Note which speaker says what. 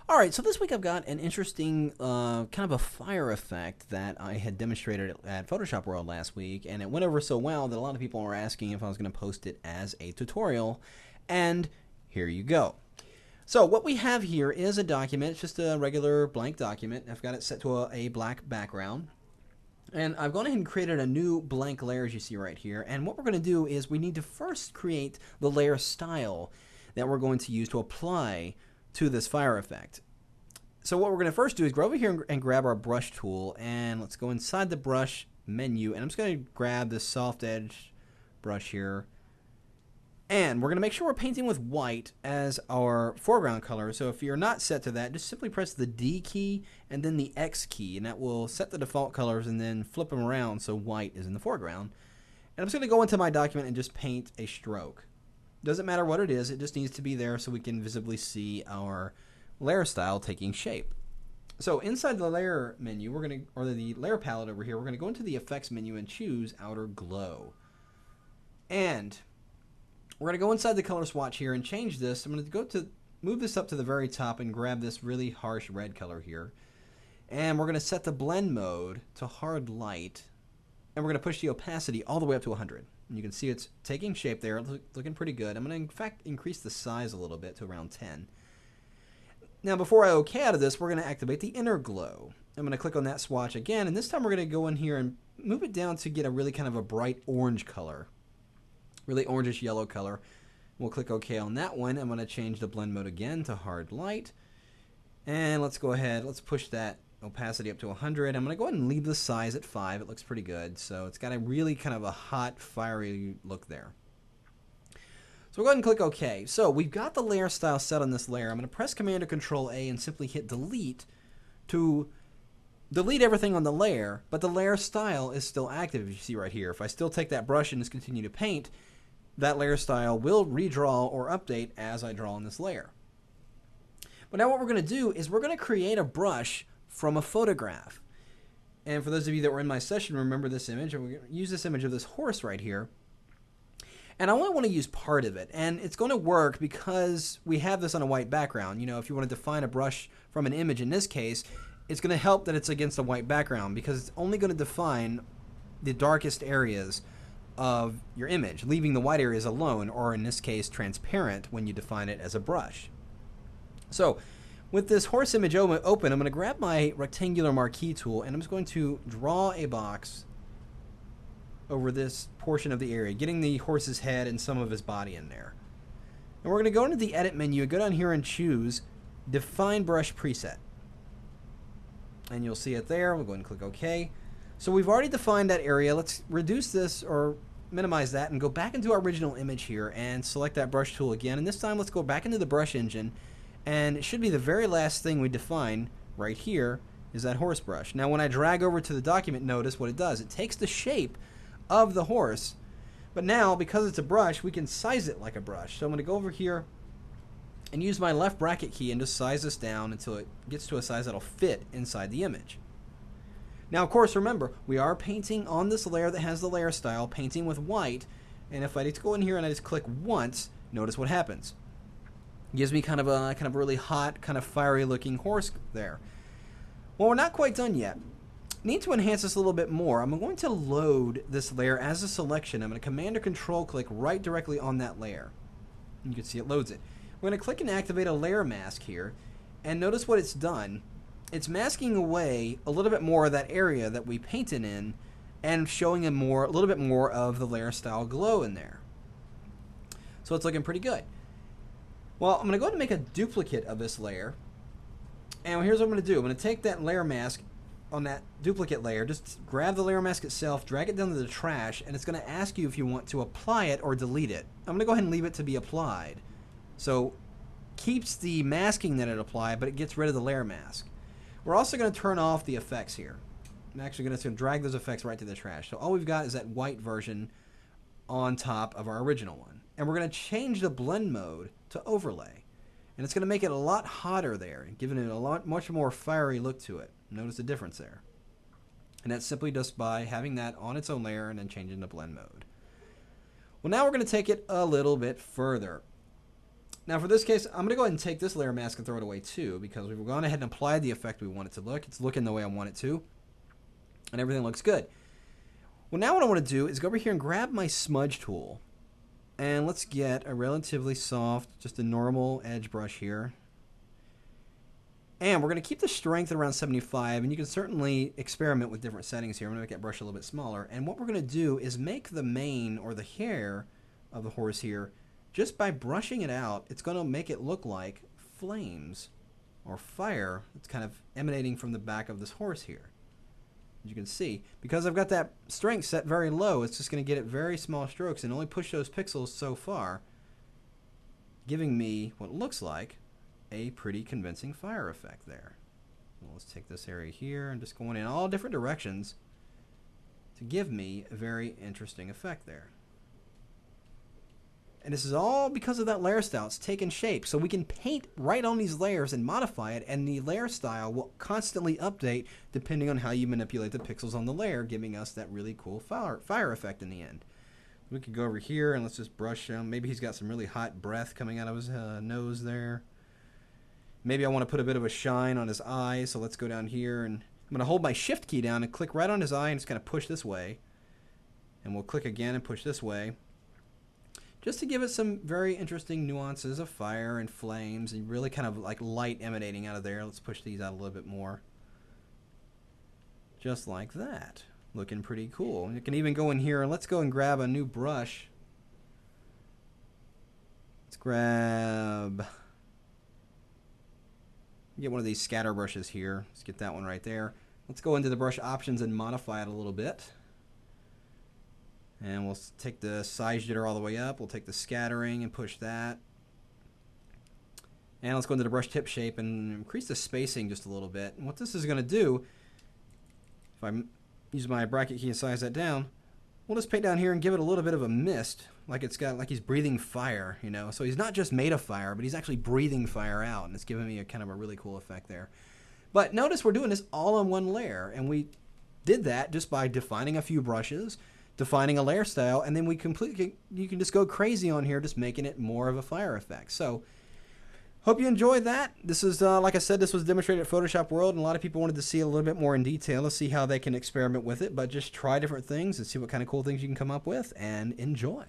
Speaker 1: All right, so this week I've got an interesting kind of a fire effect that I had demonstrated at Photoshop World last week, and it went over so well that a lot of people were asking if I was going to post it as a tutorial, and here you go. So what we have here is a document. It's just a regular blank document. I've got it set to a black background. And I've gone ahead and created a new blank layer, as you see right here. And what we're going to do is we need to first create the layer style that we're going to use to apply to this fire effect. So what we're going to first do is go over here and grab our brush tool, and let's go inside the brush menu, and I'm just going to grab this soft edge brush here, and we're going to make sure we're painting with white as our foreground color. So if you're not set to that, just simply press the D key and then the X key, and that will set the default colors and then flip them around so white is in the foreground. And I'm just going to go into my document and just paint a stroke. Doesn't matter what it is, it just needs to be there so we can visibly see our layer style taking shape. So inside the layer menu, or the layer palette over here, we're going to go into the effects menu and choose outer glow. And we're going to go inside the color swatch here and change this. I'm going to move this up to the very top and grab this really harsh red color here. And we're going to set the blend mode to hard light. And we're going to push the opacity all the way up to 100. And you can see it's taking shape there, looking pretty good. I'm going to, in fact, increase the size a little bit to around 10. Now, before I OK out of this, we're going to activate the inner glow. I'm going to click on that swatch again, and this time we're going to go in here and move it down to get a really kind of a bright orange color. Really orangish yellow color. We'll click OK on that one. I'm going to change the blend mode again to hard light. And let's go ahead, let's push that opacity up to 100. I'm going to go ahead and leave the size at 5. It looks pretty good. So it's got a really kind of a hot, fiery look there. So we'll go ahead and click OK. So we've got the layer style set on this layer. I'm going to press Command or Control A and simply hit delete to delete everything on the layer, but the layer style is still active, as you see right here. If I still take that brush and just continue to paint, that layer style will redraw or update as I draw on this layer. But now what we're going to do is we're going to create a brush from a photograph. And for those of you that were in my session, remember this image. And we're going to use this image of this horse right here. And I only want to use part of it. And it's going to work because we have this on a white background. You know, if you want to define a brush from an image in this case, it's going to help that it's against a white background because it's only going to define the darkest areas of your image, leaving the white areas alone, or in this case, transparent when you define it as a brush. So with this horse image open, I'm going to grab my rectangular marquee tool and I'm just going to draw a box over this portion of the area, getting the horse's head and some of his body in there. And we're going to go into the edit menu, go down here and choose Define Brush Preset. And you'll see it there. We'll go ahead and click OK. So we've already defined that area. Let's reduce this or minimize that and go back into our original image here and select that brush tool again. And this time let's go back into the brush engine, and it should be the very last thing we define right here is that horse brush. Now when I drag over to the document, notice what it does. It takes the shape of the horse, but now because it's a brush, we can size it like a brush. So I'm going to go over here and use my left bracket key and just size this down until it gets to a size that'll fit inside the image. Now, of course, remember, we are painting on this layer that has the layer style, painting with white, and if I just go in here and I just click once, notice what happens. It gives me kind of a really hot, kind of fiery looking horse there. Well, we're not quite done yet. Need to enhance this a little bit more. I'm going to load this layer as a selection. I'm going to Command or Control click right directly on that layer. You can see it loads it. We're going to click and activate a layer mask here, and notice what it's done. It's masking away a little bit more of that area that we painted in and showing a little bit more of the layer style glow in there. So it's looking pretty good. Well, I'm going to go ahead and make a duplicate of this layer. And here's what I'm going to do. I'm going to take that layer mask on that duplicate layer, just grab the layer mask itself, drag it down to the trash, and it's going to ask you if you want to apply it or delete it. I'm going to go ahead and leave it to be applied. So keeps the masking that it applied, but it gets rid of the layer mask. We're also going to turn off the effects here. I'm actually going to drag those effects right to the trash. So all we've got is that white version on top of our original one. And we're going to change the blend mode to overlay. And it's going to make it a lot hotter there, giving it a much more fiery look to it. Notice the difference there. And that's simply just by having that on its own layer and then changing the blend mode. Well, now we're going to take it a little bit further. Now for this case, I'm going to go ahead and take this layer mask and throw it away too, because we've gone ahead and applied the effect we want it to look. It's looking the way I want it to, and everything looks good. Well, now what I want to do is go over here and grab my smudge tool, and let's get a relatively soft, just a normal edge brush here. And we're going to keep the strength around 75, and you can certainly experiment with different settings here. I'm going to make that brush a little bit smaller. And what we're going to do is make the mane or the hair of the horse here, just by brushing it out, it's going to make it look like flames or fire that's kind of emanating from the back of this horse here. As you can see, because I've got that strength set very low, it's just going to get it very small strokes and only push those pixels so far, giving me what looks like a pretty convincing fire effect there. Well, let's take this area here and just going in all different directions to give me a very interesting effect there. And this is all because of that layer style. It's taken shape. So we can paint right on these layers and modify it, and the layer style will constantly update depending on how you manipulate the pixels on the layer, giving us that really cool fire effect in the end. We could go over here and let's just brush him. Maybe he's got some really hot breath coming out of his nose there. Maybe I want to put a bit of a shine on his eye, so let's go down here, and I'm going to hold my shift key down and click right on his eye and just kind of push this way. And we'll click again and push this way, just to give it some very interesting nuances of fire and flames and really kind of like light emanating out of there. Let's push these out a little bit more. Just like that. Looking pretty cool. You can even go in here and let's go and grab a new brush. Let's get one of these scatter brushes here. Let's get that one right there. Let's go into the brush options and modify it a little bit. And we'll take the size jitter all the way up. We'll take the scattering and push that. And let's go into the brush tip shape and increase the spacing just a little bit. And what this is going to do, if I use my bracket key and size that down, we'll just paint down here and give it a little bit of a mist, like he's breathing fire, you know. So he's not just made of fire, but he's actually breathing fire out, and it's giving me a kind of a really cool effect there. But notice we're doing this all on one layer, and we did that just by defining a few brushes, defining a layer style, and then you can just go crazy on here, just making it more of a fire effect. So hope you enjoyed that. This is, like I said, this was demonstrated at Photoshop World, and a lot of people wanted to see a little bit more in detail to see how they can experiment with it, but just try different things and see what kind of cool things you can come up with, and enjoy.